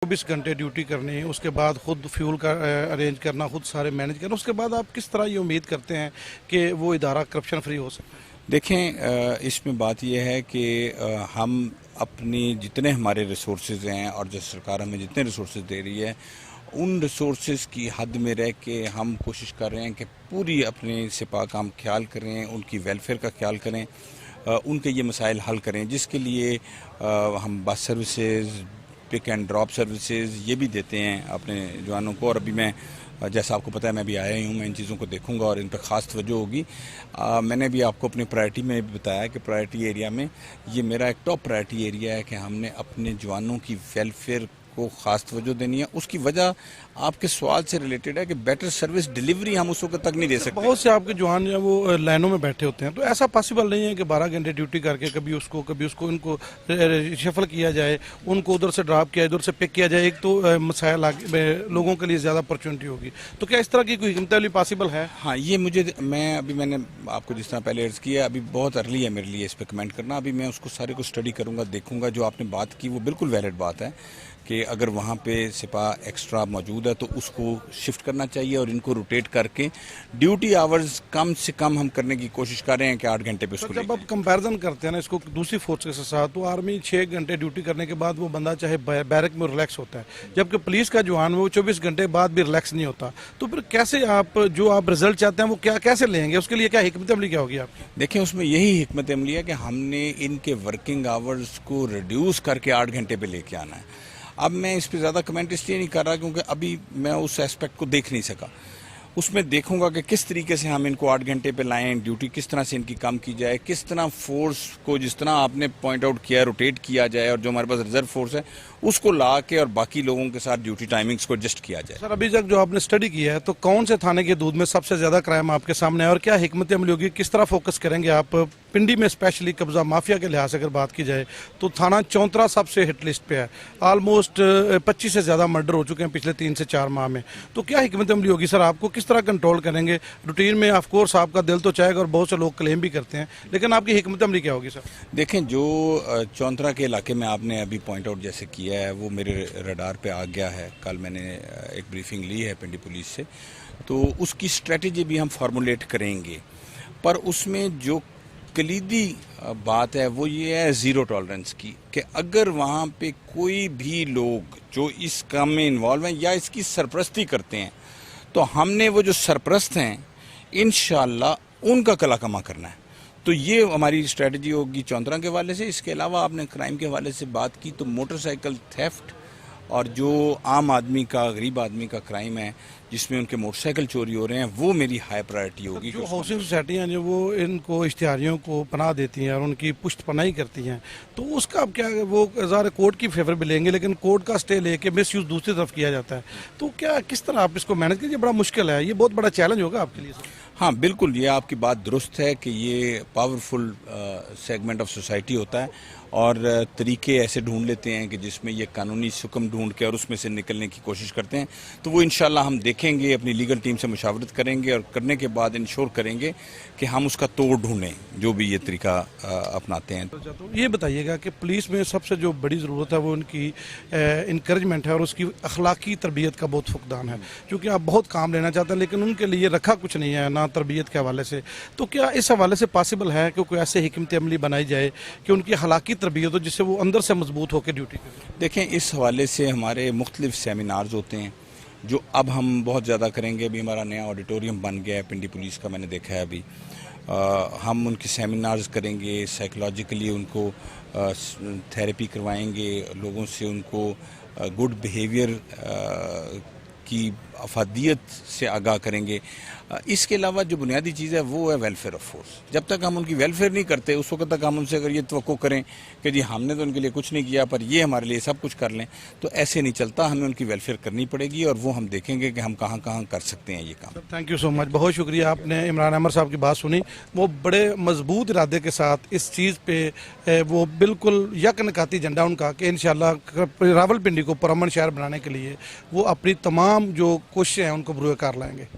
24 घंटे ड्यूटी करनी, उसके बाद खुद फ्यूल का अरेंज करना, खुद सारे मैनेज करना, उसके बाद आप किस तरह ये उम्मीद करते हैं कि वो इदारा करप्शन फ्री हो सके? देखें, इसमें बात यह है कि हम अपनी जितने हमारे रिसोर्सेज हैं और जो सरकार हमें जितने रिसोर्सेज दे रही है उन रिसोर्सेज की हद में रह के हम कोशिश कर रहे हैं कि पूरी अपने सिपा का हम ख्याल करें, उनकी वेलफेयर का ख्याल करें, उनके ये मसाइल हल करें, जिसके लिए हम bus services, pick and drop services ये भी देते हैं अपने जवानों को। और अभी मैं, जैसा आपको पता है, मैं भी आया ही हूँ, मैं इन चीज़ों को देखूंगा और इन पर ख़ास तवज्जो होगी। मैंने भी आपको अपनी प्रायोरिटी में बताया कि प्रायोरिटी एरिया में ये मेरा एक टॉप प्रायोरिटी एरिया है कि हमने अपने जवानों की वेलफेयर को ख़ास तवज्जो देनी है। उसकी वजह आपके सवाल से रिलेटेड है कि बेटर सर्विस डिलीवरी हम उस वक्त तक नहीं दे सकते। बहुत से आपके जवान जो है वो लाइनों में बैठे होते हैं, तो ऐसा पॉसिबल नहीं है कि 12 घंटे ड्यूटी करके कभी उसको इनको शफल किया जाए, उनको उधर से ड्रॉप किया, इधर से पिक किया जाए। एक तो मसाइल लोगों के लिए ज़्यादा अपॉर्चुनिटी होगी, तो क्या इस तरह की कोई हिकमत अमली पॉसिबल है? हाँ, ये मैंने आपको जिस तरह पहले अर्ज़ किया, अभी बहुत अर्ली है मेरे लिए इस पर कमेंट करना। अभी मैं उसको सारे को स्टडी करूँगा, देखूँगा। जो आपने बात की वो बिल्कुल वैलिड बात है कि अगर वहाँ पे सिपा एक्स्ट्रा मौजूद है तो उसको शिफ्ट करना चाहिए और इनको रोटेट करके ड्यूटी आवर्स कम से कम हम करने की कोशिश कर रहे हैं कि 8 घंटे पे उसको। जब आप कंपैरिजन करते हैं ना इसको दूसरी फोर्स के साथ, तो आर्मी 6 घंटे ड्यूटी करने के बाद वो बंदा चाहे बैरक में रिलैक्स होता है, जबकि पुलिस का जवान वो 24 घंटे बाद भी रिलैक्स नहीं होता। तो फिर कैसे आप जो आप रिजल्ट चाहते हैं वो कैसे लेंगे? उसके लिए क्या हिकमत अमली क्या होगी आपकी? देखें, उसमें यही हिकमत अमली है कि हमने इनके वर्किंग आवर्स को रिड्यूस करके 8 घंटे पे लेके आना है। अब मैं इस पर ज़्यादा कमेंट इसलिए नहीं कर रहा क्योंकि अभी मैं उस एस्पेक्ट को देख नहीं सका। उसमें देखूंगा कि किस तरीके से हम इनको 8 घंटे पे लाएं, ड्यूटी किस तरह से इनकी कम की जाए, किस तरह फोर्स को जिस तरह आपने पॉइंट आउट किया रोटेट किया जाए, और जो हमारे पास रिजर्व फोर्स है उसको ला के और बाकी लोगों के साथ ड्यूटी टाइमिंग्स को एडजस्ट किया जाए। सर, अभी तक जो आपने स्टडी किया है, तो कौन से थाने के दूध में सबसे ज़्यादा क्राइम आपके सामने है और क्या हिकमत अमली होगी? किस तरह फोकस करेंगे आप? पिंडी में स्पेशली कब्जा माफिया के लिहाज से अगर बात की जाए तो थाना चौंतरा सबसे हिट लिस्ट पे है। ऑलमोस्ट 25 से ज़्यादा मर्डर हो चुके हैं पिछले 3 से 4 माह में। तो क्या हिकमत अमली होगी सर? आपको किस तरह कंट्रोल करेंगे? रूटीन में ऑफ कोर्स आपका दिल तो चाहेगा और बहुत से लोग क्लेम भी करते हैं, लेकिन आपकी हिकमत अमली क्या होगी सर? देखें, जो चौंतरा के इलाके में आपने अभी पॉइंट आउट जैसे किया है वो मेरे रडार पे आ गया है। कल मैंने एक ब्रीफिंग ली है पिंडी पुलिस से, तो उसकी स्ट्रेटजी भी हम फार्मूलेट करेंगे। पर उसमें जो कलीदी बात है वो ये है ज़ीरो टॉलरेंस की, कि अगर वहाँ पे कोई भी लोग जो इस काम में इन्वॉल्व हैं या इसकी सरपरस्ती करते हैं, तो हमने वो जो सरपरस्त हैं इंशाअल्लाह उनका कला कमा करना है। तो ये हमारी स्ट्रेटजी होगी चौंतरा के हवाले से। इसके अलावा आपने क्राइम के हवाले से बात की, तो मोटरसाइकिल थेफ्ट और जो आम आदमी का, गरीब आदमी का क्राइम है जिसमें उनके मोटरसाइकिल चोरी हो रहे हैं, वो मेरी हाई प्रायोरिटी होगी। जो हाउसिंग सोसाइटियाँ जो वो इनको इश्तिहारियों को पनाह देती हैं और उनकी पुष्ट पनाही करती हैं, तो उसका अब क्या, वो ज़ाहिर कोर्ट की फेवर भी लेंगे, लेकिन कोर्ट का स्टे लेके मिस यूज़ दूसरी तरफ किया जाता है। तो क्या किस तरह आप इसको मैनेज कीजिए? बड़ा मुश्किल है, ये बहुत बड़ा चैलेंज होगा आपके लिए सर। हाँ बिल्कुल, ये आपकी बात दुरुस्त है कि ये पावरफुल सेगमेंट ऑफ सोसाइटी होता है और तरीके ऐसे ढूंढ लेते हैं कि जिसमें ये कानूनी सुकम ढूंढ के और उसमें से निकलने की कोशिश करते हैं। तो वो इंशाल्लाह हम देखेंगे, अपनी लीगल टीम से मुशावरत करेंगे और करने के बाद इंश्योर करेंगे कि हम उसका तोड़ ढूंढें जो भी ये तरीका अपनाते हैं। तो ये बताइएगा कि पुलिस में सबसे जो बड़ी ज़रूरत है वो उनकी इंकरेजमेंट है और उसकी अखलाकी तरबियत का बहुत फुकदान है, क्योंकि आप बहुत काम लेना चाहते हैं लेकिन उनके लिए रखा कुछ नहीं है ना तरबियत के हवाले से। तो क्या इस हवाले से पॉसिबल है कि कोई ऐसे हिकमत अमली बनाई जाए कि उनकी अखलाकी तरबियत हो जिससे वो अंदर से मजबूत होकर ड्यूटी करें? देखें, इस हवाले से हमारे मुख्तलिफ सेमिनार्स होते हैं जो अब हम बहुत ज़्यादा करेंगे। अभी हमारा नया ऑडिटोरियम बन गया है पिंडी पुलिस का, मैंने देखा है अभी। हम उनके सेमिनार्स करेंगे, साइकोलॉजिकली उनको थेरेपी करवाएंगे, लोगों से उनको गुड बिहेवियर की अफादियत से आगाह करेंगे। इसके अलावा जो बुनियादी चीज़ है वो है वेलफेयर ऑफ फोर्स। जब तक हम उनकी वेलफेयर नहीं करते उस वक्त तक हम उनसे अगर ये तवक्को करें कि जी हमने तो उनके लिए कुछ नहीं किया पर ये हमारे लिए सब कुछ कर लें, तो ऐसे नहीं चलता। हमें उनकी वेलफेयर करनी पड़ेगी और वो हम देखेंगे कि हम कहाँ कहाँ कर सकते हैं ये काम। थैंक यू सो मच, बहुत शुक्रिया। आपने इमरान अहमद साहब की बात सुनी, वो बड़े मजबूत इरादे के साथ इस चीज़ पे वो बिल्कुल यकनकाती झंडा उनका कि इंशाल्लाह रावलपिंडी को पुरअमन शहर बनाने के लिए वो अपनी तमाम जो कोशिशें हैं उनको बरूए कार लाएंगे।